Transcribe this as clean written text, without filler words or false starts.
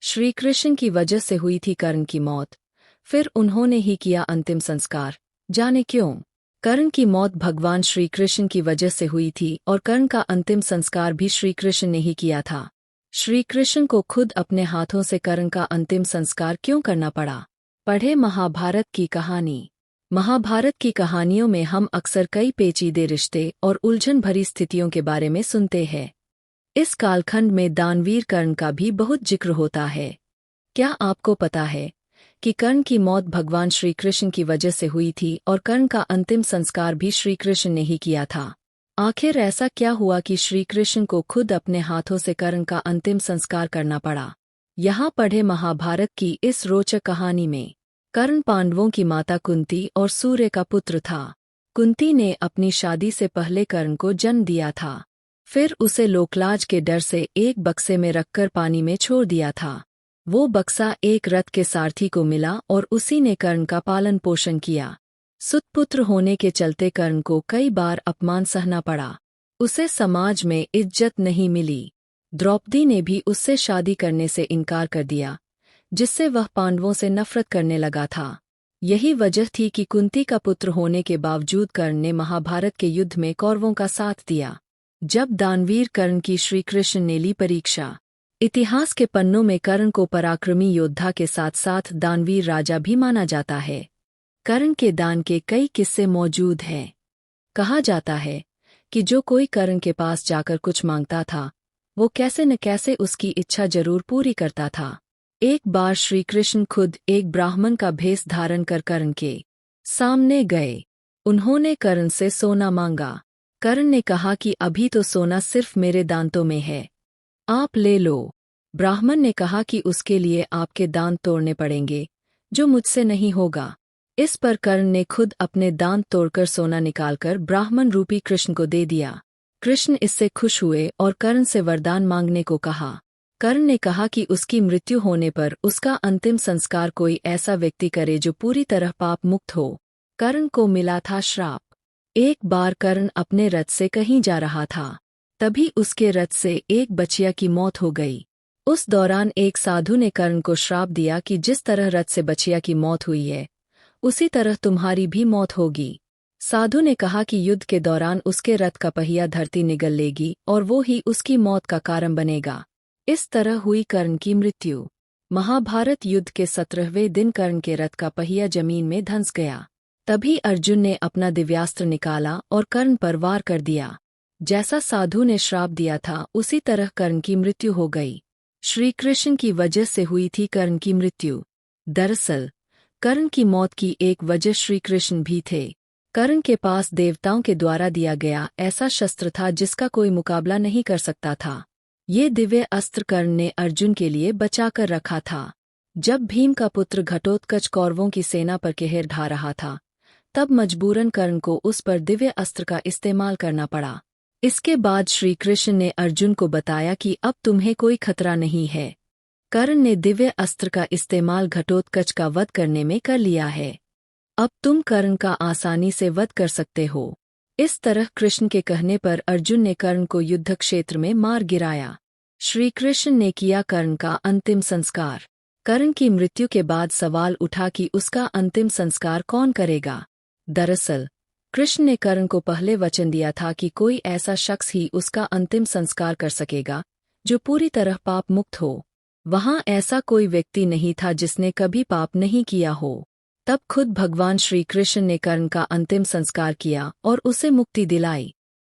श्री कृष्ण की वजह से हुई थी कर्ण की मौत, फिर उन्होंने ही किया अंतिम संस्कार। जाने क्यों? कर्ण की मौत भगवान श्री कृष्ण की वजह से हुई थी और कर्ण का अंतिम संस्कार भी श्री कृष्ण ने ही किया था। श्री कृष्ण को खुद अपने हाथों से कर्ण का अंतिम संस्कार क्यों करना पड़ा? पढ़े महाभारत की कहानी। महाभारत की कहानियों में हम अक्सर कई पेचीदे रिश्ते और उलझन भरी स्थितियों के बारे में सुनते हैं। इस कालखंड में दानवीर कर्ण का भी बहुत जिक्र होता है। क्या आपको पता है कि कर्ण की मौत भगवान श्री कृष्ण की वजह से हुई थी और कर्ण का अंतिम संस्कार भी श्री कृष्ण ने ही किया था? आखिर ऐसा क्या हुआ कि श्री कृष्ण को खुद अपने हाथों से कर्ण का अंतिम संस्कार करना पड़ा? यहाँ पढ़े महाभारत की इस रोचक कहानी में। कर्ण पांडवों की माता कुंती और सूर्य का पुत्र था। कुंती ने अपनी शादी से पहले कर्ण को जन्म दिया था। फिर उसे लोकलाज के डर से एक बक्से में रखकर पानी में छोड़ दिया था। वो बक्सा एक रथ के सारथी को मिला और उसी ने कर्ण का पालन पोषण किया। सुतपुत्र होने के चलते कर्ण को कई बार अपमान सहना पड़ा। उसे समाज में इज्जत नहीं मिली। द्रौपदी ने भी उससे शादी करने से इनकार कर दिया, जिससे वह पांडवों से नफरत करने लगा था। यही वजह थी कि कुंती का पुत्र होने के बावजूद कर्ण ने महाभारत के युद्ध में कौरवों का साथ दिया। जब दानवीर कर्ण की श्री कृष्ण ने ली परीक्षा। इतिहास के पन्नों में कर्ण को पराक्रमी योद्धा के साथ साथ दानवीर राजा भी माना जाता है। कर्ण के दान के कई किस्से मौजूद हैं। कहा जाता है कि जो कोई कर्ण के पास जाकर कुछ मांगता था, वो कैसे न कैसे उसकी इच्छा जरूर पूरी करता था। एक बार श्री कृष्ण खुद एक ब्राह्मण का भेष धारण कर कर्ण के सामने गए। उन्होंने कर्ण से सोना मांगा। कर्ण ने कहा कि अभी तो सोना सिर्फ मेरे दांतों में है, आप ले लो। ब्राह्मण ने कहा कि उसके लिए आपके दांत तोड़ने पड़ेंगे, जो मुझसे नहीं होगा। इस पर कर्ण ने खुद अपने दांत तोड़कर सोना निकालकर ब्राह्मण रूपी कृष्ण को दे दिया। कृष्ण इससे खुश हुए और कर्ण से वरदान मांगने को कहा। कर्ण ने कहा कि उसकी मृत्यु होने पर उसका अंतिम संस्कार कोई ऐसा व्यक्ति करे जो पूरी तरह पाप मुक्त हो। कर्ण को मिला था श्राप। एक बार कर्ण अपने रथ से कहीं जा रहा था, तभी उसके रथ से एक बछिया की मौत हो गई। उस दौरान एक साधु ने कर्ण को श्राप दिया कि जिस तरह रथ से बछिया की मौत हुई है, उसी तरह तुम्हारी भी मौत होगी। साधु ने कहा कि युद्ध के दौरान उसके रथ का पहिया धरती निगल लेगी और वो ही उसकी मौत का कारण बनेगा। इस तरह हुई कर्ण की मृत्यु। महाभारत युद्ध के 17वें दिन कर्ण के रथ का पहिया जमीन में धंस गया। तभी अर्जुन ने अपना दिव्यास्त्र निकाला और कर्ण पर वार कर दिया। जैसा साधु ने श्राप दिया था, उसी तरह कर्ण की मृत्यु हो गई। श्री कृष्ण की वजह से हुई थी कर्ण की मृत्यु। दरअसल कर्ण की मौत की एक वजह श्री कृष्ण भी थे। कर्ण के पास देवताओं के द्वारा दिया गया ऐसा शस्त्र था जिसका कोई मुकाबला नहीं कर सकता था। ये दिव्य अस्त्र कर्ण ने अर्जुन के लिए बचाकर रखा था। जब भीम का पुत्र घटोत्कच कौरवों की सेना पर कहर ढा रहा था, तब मजबूरन कर्ण को उस पर दिव्य अस्त्र का इस्तेमाल करना पड़ा। इसके बाद श्री कृष्ण ने अर्जुन को बताया कि अब तुम्हें कोई खतरा नहीं है। कर्ण ने दिव्य अस्त्र का इस्तेमाल घटोत्कच का वध करने में कर लिया है। अब तुम कर्ण का आसानी से वध कर सकते हो। इस तरह कृष्ण के कहने पर अर्जुन ने कर्ण को युद्ध क्षेत्र में मार गिराया। श्री कृष्ण ने किया कर्ण का अंतिम संस्कार। कर्ण की मृत्यु के बाद सवाल उठा कि उसका अंतिम संस्कार कौन करेगा। दरअसल कृष्ण ने कर्ण को पहले वचन दिया था कि कोई ऐसा शख्स ही उसका अंतिम संस्कार कर सकेगा जो पूरी तरह पाप मुक्त हो। वहां ऐसा कोई व्यक्ति नहीं था जिसने कभी पाप नहीं किया हो। तब खुद भगवान श्री कृष्ण ने कर्ण का अंतिम संस्कार किया और उसे मुक्ति दिलाई।